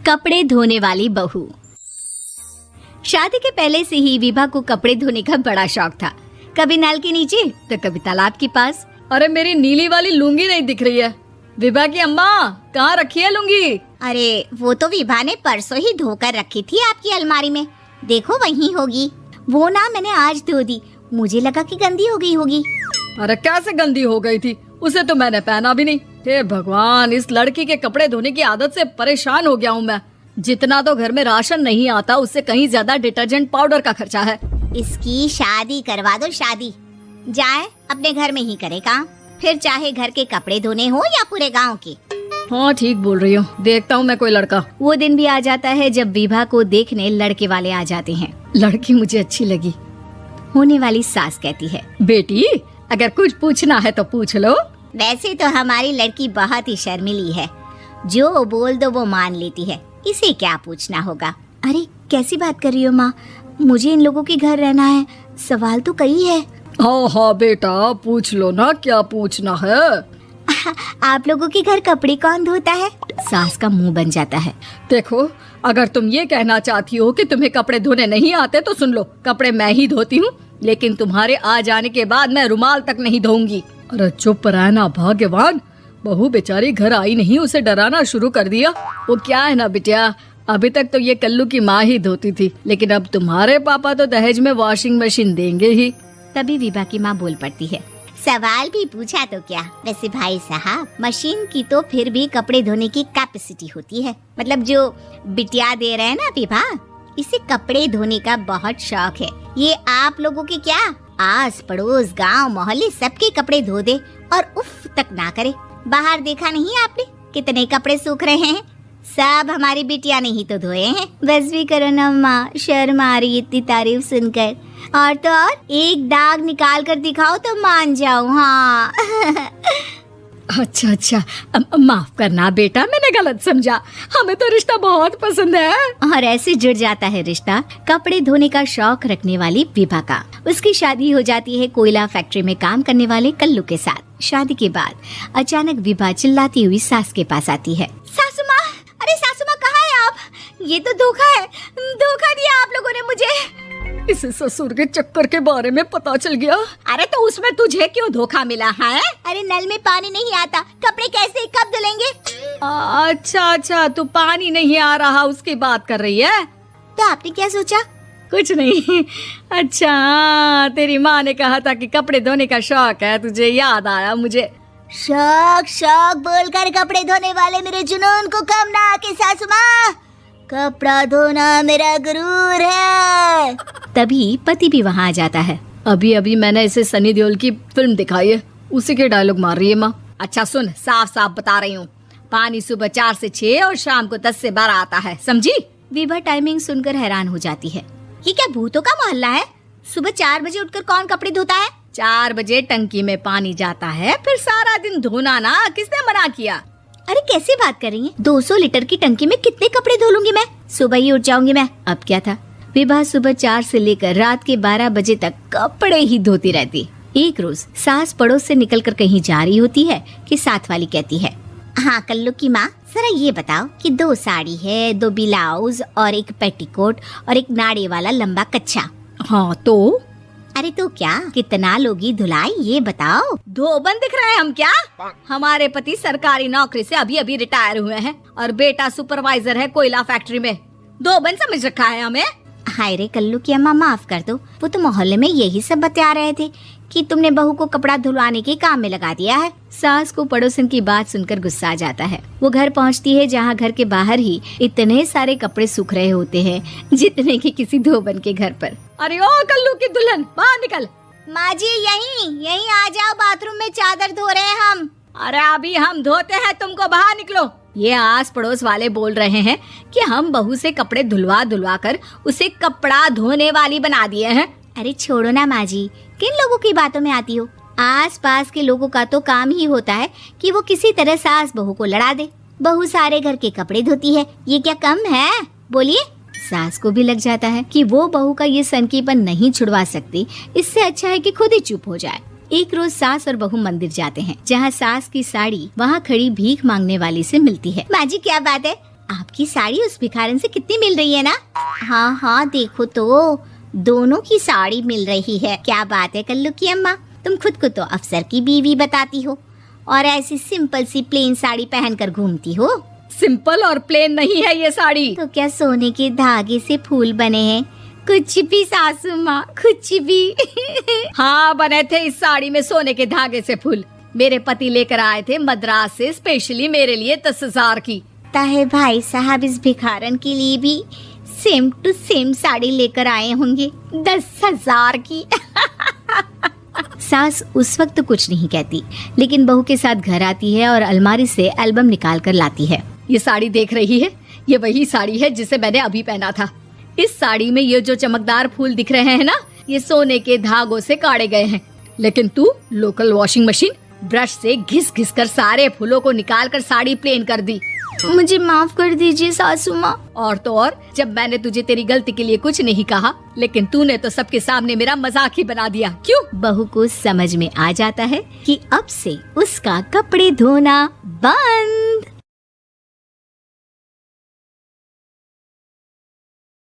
कपड़े धोने वाली बहू। शादी के पहले से ही विभा को कपड़े धोने का बड़ा शौक था। कभी नल के नीचे तो कभी तालाब के पास। अरे मेरी नीली वाली लुंगी नहीं दिख रही है। विभा की अम्मा, कहाँ रखी है लुंगी? अरे वो तो विभा ने परसों ही धोकर रखी थी आपकी अलमारी में, देखो वहीं होगी। वो ना मैंने आज धो दी, मुझे लगा कि गंदी हो गई होगी। अरे कैसे गंदी हो गई थी? उसे तो मैंने पहना भी नहीं। हे भगवान, इस लड़की के कपड़े धोने की आदत से परेशान हो गया हूँ मैं। जितना तो घर में राशन नहीं आता, उससे कहीं ज्यादा डिटर्जेंट पाउडर का खर्चा है। इसकी शादी करवा दो, शादी जाए अपने घर में ही करे काम, फिर चाहे घर के कपड़े धोने हो या पूरे गांव के। हाँ ठीक बोल रही हूँ, देखता हूँ मैं कोई लड़का। वो दिन भी आ जाता है जब विभा को देखने लड़के वाले आ जाते हैं। लड़की मुझे अच्छी लगी। होने वाली सास कहती है, बेटी अगर कुछ पूछना है तो पूछ लो। वैसे तो हमारी लड़की बहुत ही शर्मीली है, जो बोल दो वो मान लेती है, इसे क्या पूछना होगा। अरे कैसी बात कर रही हो माँ, मुझे इन लोगों के घर रहना है, सवाल तो कई है। हाँ हाँ बेटा, पूछ लो ना, क्या पूछना है। आप लोगों के घर कपड़े कौन धोता है? सास का मुंह बन जाता है। देखो, अगर तुम ये कहना चाहती हो कि तुम्हें कपड़े धोने नहीं आते तो सुन लो, कपड़े मैं ही धोती हूँ, लेकिन तुम्हारे आ जाने के बाद मैं रुमाल तक नहीं धोऊंगी। अरे चुप रहना भाग्यवान, बहू बेचारी घर आई नहीं, उसे डराना शुरू कर दिया। वो क्या है ना बिटिया, अभी तक तो ये कल्लू की माँ ही धोती थी, लेकिन अब तुम्हारे पापा तो दहेज में वॉशिंग मशीन देंगे ही। तभी विभा की माँ बोल पड़ती है, सवाल भी पूछा तो क्या। वैसे भाई साहब, मशीन की तो फिर भी कपड़े धोने की कैपेसिटी होती है। मतलब जो बिटिया दे रहे हैं ना विभा, इसे कपड़े धोने का बहुत शौक है। ये आप लोगों के क्या, आस पड़ोस गांव मोहल्ले सबके कपड़े धो दे और उफ तक ना करे। बाहर देखा नहीं आपने कितने कपड़े सूख रहे हैं, सब हमारी बिटिया ने ही तो धोए हैं। बस भी करो ना माँ, शर्म आ रही इतनी तारीफ सुनकर। और तो और एक दाग निकाल कर दिखाओ तो मान जाऊँ। हाँ अच्छा, माफ करना बेटा, मैंने गलत समझा। हमें तो रिश्ता बहुत पसंद है। और ऐसे जुड़ जाता है रिश्ता कपड़े धोने का शौक रखने वाली विभा का। उसकी शादी हो जाती है कोयला फैक्ट्री में काम करने वाले कल्लू के साथ। शादी के बाद अचानक विभा चिल्लाती हुई सास के पास आती है। सासू माँ, अरे सासू माँ कहाँ है आप? ये तो धोखा है, धोखा दिया आप लोगों ने मुझे। इसे ससुर के चक्कर के बारे में पता चल गया। अरे तो उसमें तुझे क्यों धोखा मिला है? अरे नल में पानी नहीं आता, कपड़े कैसे कब धुलेंगे? अच्छा, तू पानी नहीं आ रहा उसकी बात कर रही है। तो आपने क्या सोचा? कुछ नहीं। अच्छा, तेरी माँ ने कहा था कि कपड़े धोने का शौक है, तुझे याद आया मुझे। शौक बोलकर कपड़े धोने वाले मेरे जुनून को कम ना आके सासू माँ, कपड़ा धोना मेरा गुरूर है। तभी पति भी वहाँ आ जाता है। अभी मैंने इसे सनी देओल की फिल्म दिखाई है, उसी के डायलॉग मार रही है माँ। अच्छा सुन, साफ साफ बता रही हूँ, पानी सुबह 4 से 6 और शाम को 10 से 12 आता है, समझी? विभा टाइमिंग सुनकर हैरान हो जाती है। ये क्या भूतों का मोहल्ला है? सुबह 4 बजे उठकर कौन कपड़े धोता है? 4 बजे टंकी में पानी जाता है, फिर सारा दिन धोना ना, किसने मना किया? अरे कैसी बात कर रही हैं? 200 लीटर की टंकी में कितने कपड़े धो लूंगी मैं, सुबह ही उठ जाऊंगी मैं। अब क्या था, विभा सुबह 4 से लेकर रात के 12 बजे तक कपड़े ही धोती रहती। एक रोज सास पड़ोस से निकलकर कहीं जा रही होती है कि साथ वाली कहती है, हाँ कल्लू की माँ, जरा ये बताओ कि 2 साड़ी है, 2 ब्लाउज और एक पेटीकोट और एक नाड़े वाला लंबा कच्छा। हाँ तो? अरे तो क्या, कितना लोगी धुलाई ये बताओ। धोबन दिख रहे हैं हम क्या? हमारे पति सरकारी नौकरी से अभी रिटायर हुए हैं और बेटा सुपरवाइजर है कोयला फैक्ट्री में। धोबन समझ रखा है हमें। हाय रे कल्लू की अम्मा, माफ कर दो, वो तो मोहल्ले में यही सब बता रहे थे कि तुमने बहू को कपड़ा धुलवाने के काम में लगा दिया है। सास को पड़ोसन की बात सुनकर गुस्सा आ जाता है। वो घर पहुंचती है जहां घर के बाहर ही इतने सारे कपड़े सूख रहे होते हैं जितने कि किसी धोबन के घर पर। अरे ओ कल्लू की दुल्हन, बाहर निकल। माँ जी यहीं आ जाओ, बाथरूम में चादर धो रहे हैं हम। अरे अभी हम धोते हैं, तुमको बाहर निकलो। ये आस पड़ोस वाले बोल रहे हैं कि हम बहू से कपड़े धुलवा कर उसे कपड़ा धोने वाली बना दिए हैं। अरे छोड़ो ना माँ जी, किन लोगों की बातों में आती हो? आस पास के लोगों का तो काम ही होता है कि वो किसी तरह सास बहू को लड़ा दे। बहू सारे घर के कपड़े धोती है, ये क्या कम है? बोलिए। सास को भी लग जाता है कि वो बहू का ये सनकीपन नहीं छुड़वा सकती, इससे अच्छा है कि खुद ही चुप हो जाए। एक रोज सास और बहू मंदिर जाते हैं, जहाँ सास की साड़ी वहाँ खड़ी भीख मांगने वाली से मिलती है। माँ जी क्या बात है, आपकी साड़ी उस भिखारन से कितनी मिल रही है ना? हाँ हाँ देखो तो, दोनों की साड़ी मिल रही है। क्या बात है कल्लू की अम्मा, तुम खुद को तो अफसर की बीवी बताती हो और ऐसी सिंपल सी प्लेन साड़ी पहनकर घूमती हो। सिंपल और प्लेन नहीं है ये साड़ी। तो क्या सोने के धागे से फूल बने हैं? कुछ भी सासू माँ, कुछ भी। हाँ बने थे इस साड़ी में सोने के धागे से फूल। मेरे पति लेकर आए थे मद्रास से स्पेशली मेरे लिए 10,000 की। ताहे भाई साहब इस भिखारन के लिए भी सेम टू सेम साड़ी लेकर आए होंगे 10,000 की। सास उस वक्त तो कुछ नहीं कहती, लेकिन बहू के साथ घर आती है और अलमारी से एल्बम निकाल कर लाती है। ये साड़ी देख रही है, ये वही साड़ी है जिसे मैंने अभी पहना था। इस साड़ी में ये जो चमकदार फूल दिख रहे हैं ना, ये सोने के धागों से काटे गए हैं। लेकिन तू लोकल वॉशिंग मशीन ब्रश से घिस घिस कर सारे फूलों को निकाल कर साड़ी प्लेन कर दी। मुझे माफ कर दीजिए सासू माँ। और तो और, जब मैंने तुझे तेरी गलती के लिए कुछ नहीं कहा, लेकिन तूने तो सबके सामने मेरा मजाक ही बना दिया। क्यों? बहू को समझ में आ जाता है कि अब से उसका कपड़े धोना बंद।